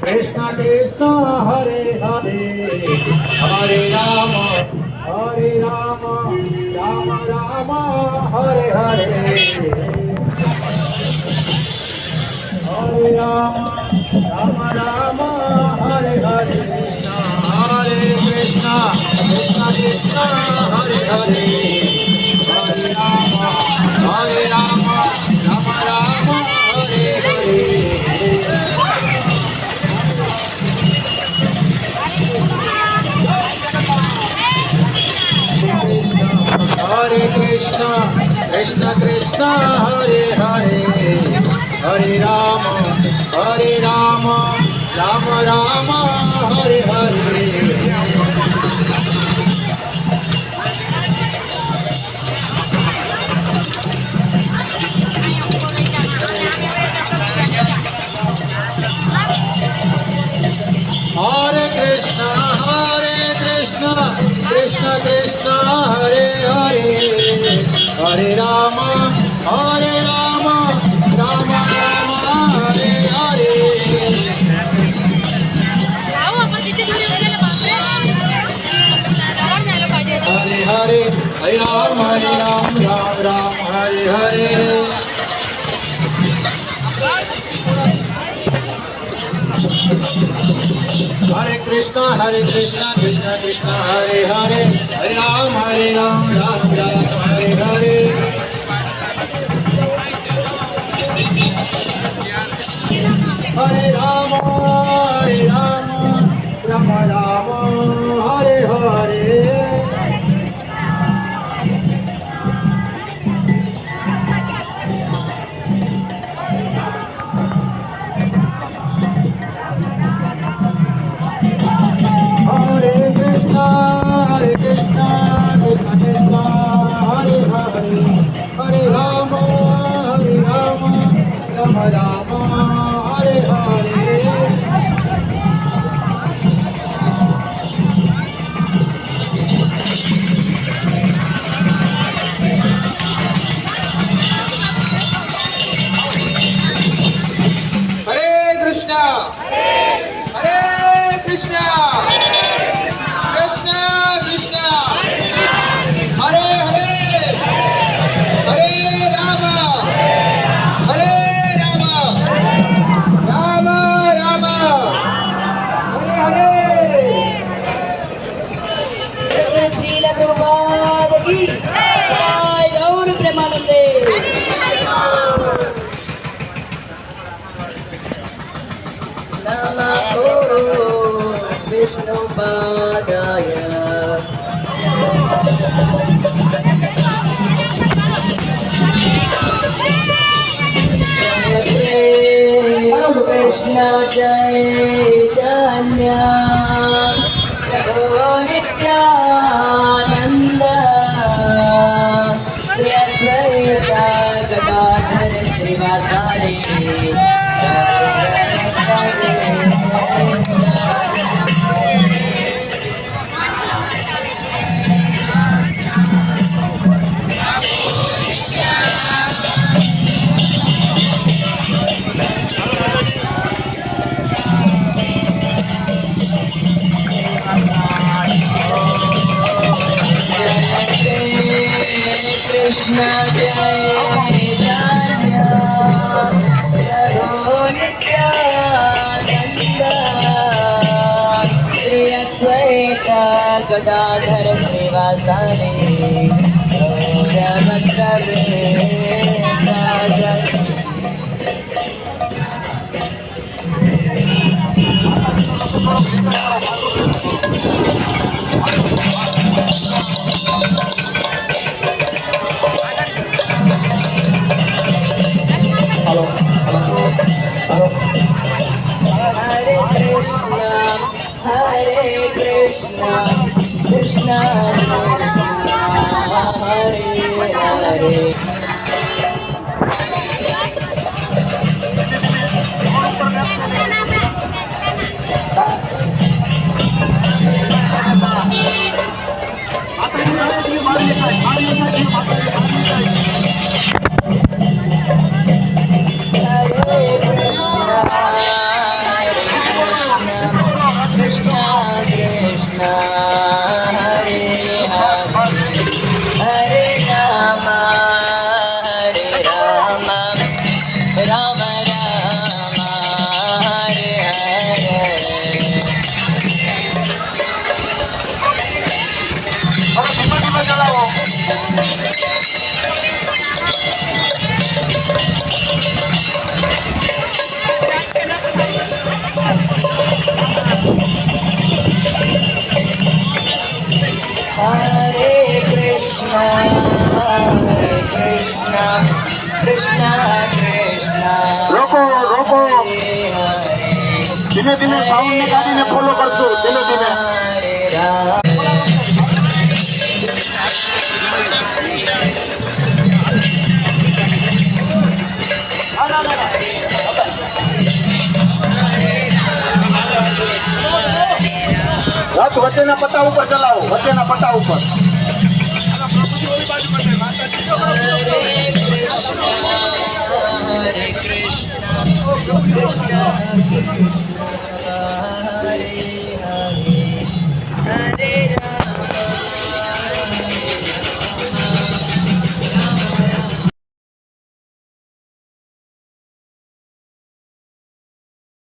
Krishna Krishna Hare Hare Hare Rama Rama Rama Hare Hare Hare Rama Rama Hare Hare Hare Krishna Krishna Krishna Hare Hare Hare Rama Rama Rama Hare Hare Hare Krishna, Krishna Krishna, Hare Hare, Hare Rama, Rama Rama, Hare Hare. Hare Krishna, Krishna Krishna, Hare Hare, Hare Rama, Rama Rama, Hare Hare. Hare Hare, Hare Ram, Ram Ram, Hare Hare. Hare Krishna, Krishna Krishna, Hare Hare, Hare Ram, Ram Ram, Hare Hare. Hare Rama, Rama Rama, Hare Hare. Hare Rama, Rama Rama, Hare Hare. Hare Krishna, Hare Krishna, Krishna Krishna, Hare Hare, Hare Rama, Hare Rama, Rama Rama, Hare Hare. Srila Prabhupada की जय गौर प्रेमानंदे। नमो विष्णुपादाय कृष्ण चैतन्य प्रभु नित्यानंद श्री अद्वैत गदाधर श्रीवासादि कृष्ण चैतन्य प्रभु Nityanand Shri Advaita Gadadhar श्रीवासादि Hare Krishna, Krishna Krishna, Hare Hare. ધીમે ધીમે sound ને કાઢીને follow કરજો ધીમે ધીમે. હરે રામ રથ વચ્ચેના પટ્ટા ઉપર ચલાવો, વચ્ચેના પટ્ટા ઉપર. Hare Krishna, Krishna Krishna